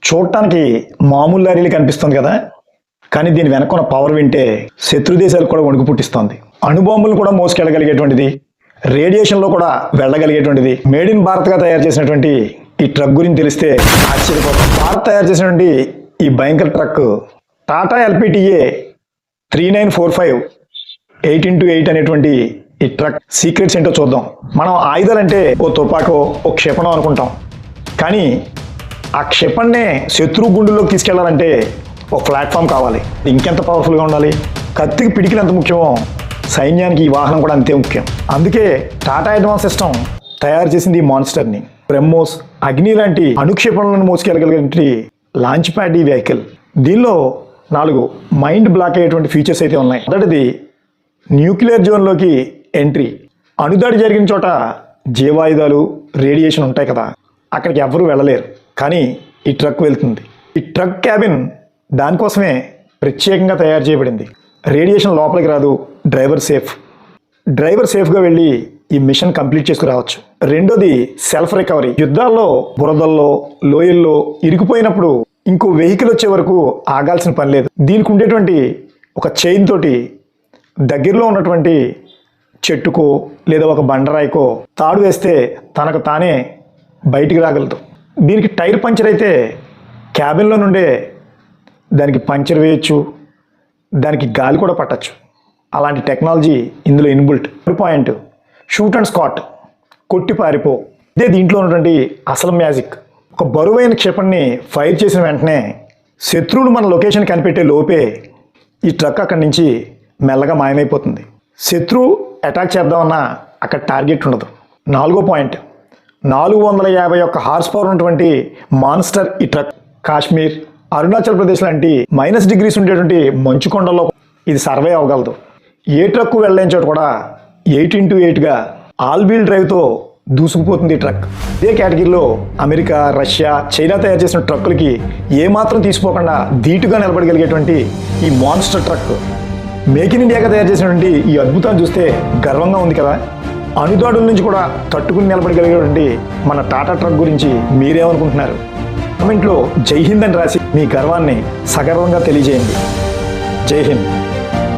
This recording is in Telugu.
చూడటానికి మామూలు లారీలు కనిపిస్తుంది కదా, కానీ దీని వెనకున్న పవర్ వింటే శత్రు దేశాలకు కూడా వణుకు పుట్టిస్తుంది. అణుబాంబులు కూడా మోసుకెళ్ళగలిగేటువంటిది, రేడియేషన్లో కూడా వెళ్ళగలిగేటువంటిది, మేడ్ ఇన్ భారత్గా తయారు చేసినటువంటి ఈ ట్రక్ గురించి తెలిస్తే ఆశ్చర్యపోతాం. భారత్ తయారు చేసినటువంటి ఈ భయంకర ట్రక్ టాటా ఎల్పిటిఏ 3945 8x8 అనేటువంటి ఈ ట్రక్ సీక్రెట్స్ ఏంటో చూద్దాం. మనం ఆయుధాలంటే ఓ తుపాకో ఓ క్షిపణం అనుకుంటాం, కానీ ఆ క్షిపణ్ణే శత్రు గుండులోకి తీసుకెళ్లాలంటే ఒక ప్లాట్ఫామ్ కావాలి. ఇంకెంత పవర్ఫుల్గా ఉండాలి. కత్తికి పిడికిలు ఎంత ముఖ్యమో సైన్యానికి ఈ వాహనం కూడా అంతే ముఖ్యం. అందుకే టాటా అడ్వాన్స్ సిస్టమ్ తయారు చేసింది ఈ మాన్స్టర్ని. బ్రహ్మోస్, అగ్ని లాంటి అణుక్షిపణులను మోసుకెళ్ళగలిగే లాంచ్ ప్యాడ్ ఈ వెహికల్. దీనిలో 4 మైండ్ బ్లాక్ అయ్యేటువంటి ఫీచర్స్ అయితే ఉన్నాయి. మొదటిది న్యూక్లియర్ జోన్లోకి ఎంట్రీ. అణుదాడి జరిగిన చోట జీవాయుధాలు, రేడియేషన్ ఉంటాయి కదా, అక్కడికి ఎవరూ వెళ్ళలేరు, కానీ ఈ ట్రక్ వెళ్తుంది. ఈ ట్రక్ క్యాబిన్ దానికోసమే ప్రత్యేకంగా తయారు చేయబడింది. రేడియేషన్ లోపలికి రాదు, డ్రైవర్ సేఫ్గా వెళ్ళి ఈ మిషన్ కంప్లీట్ చేసుకురావచ్చు. రెండోది సెల్ఫ్ రికవరీ. యుద్ధాల్లో బురదల్లో, లోయల్లో ఇరుకుపోయినప్పుడు ఇంకో వెహికల్ వచ్చే వరకు ఆగాల్సిన పని లేదు. దీనికి ఉండేటువంటి ఒక చైన్ తోటి దగ్గరలో ఉన్నటువంటి చెట్టుకో లేదా ఒక బండరాయికో తాడు వేస్తే తనకు తానే బయటికి రాగలదు. దీనికి టైర్ పంచర్ అయితే క్యాబిన్లో నుండే దానికి పంచర్ వేయచ్చు, దానికి గాలి కూడా పట్టచ్చు. అలాంటి టెక్నాలజీ ఇందులో inbuilt. Point shoot and Scott, కొట్టి పారిపో. ఇదే దీంట్లో ఉన్నటువంటి అసలు మ్యాజిక్. ఒక బరువైన క్షిపణిని ఫైర్ చేసిన వెంటనే శత్రువులు మన లొకేషన్ కనిపెట్టే లోపే ఈ ట్రక్ అక్కడి నుంచి మెల్లగా మాయమైపోతుంది. శత్రువు అటాక్ చేద్దామన్నా అక్కడ టార్గెట్ ఉండదు. 4వ పాయింట్ 451 హార్స్ పవర్ ఉన్నటువంటి మాన్స్టర్ ఈ ట్రక్. కాశ్మీర్, అరుణాచల్ ప్రదేశ్ లాంటి -డిగ్రీస్ ఉండేటువంటి మంచు కొండల్లో ఇది సర్వే అవ్వగలదు. ఏ ట్రక్ వెళ్ళలేని చోట కూడా 8x8గా ఆల్ వీల్ డ్రైవ్తో దూసుకుపోతుంది ఈ ట్రక్. ఇదే కేటగిరీలో అమెరికా, రష్యా, చైనా తయారు చేసిన ట్రక్కులకి ఏమాత్రం తీసిపోకుండా ధీటుగా నిలబడగలిగేటువంటి ఈ మాన్స్టర్ ట్రక్ మేక్ ఇన్ ఇండియాగా తయారు చేసినటువంటి ఈ అద్భుతాన్ని చూస్తే గర్వంగా ఉంది కదా. అణుదాడుల నుంచి కూడా తట్టుకుని నిలబడగలిగేటువంటి మన టాటా ట్రక్ గురించి మీరేమనుకుంటున్నారు? కామెంట్లో జై హింద్ అని రాసి మీ గర్వాన్ని సగర్వంగా తెలియజేయండి. జై హింద్.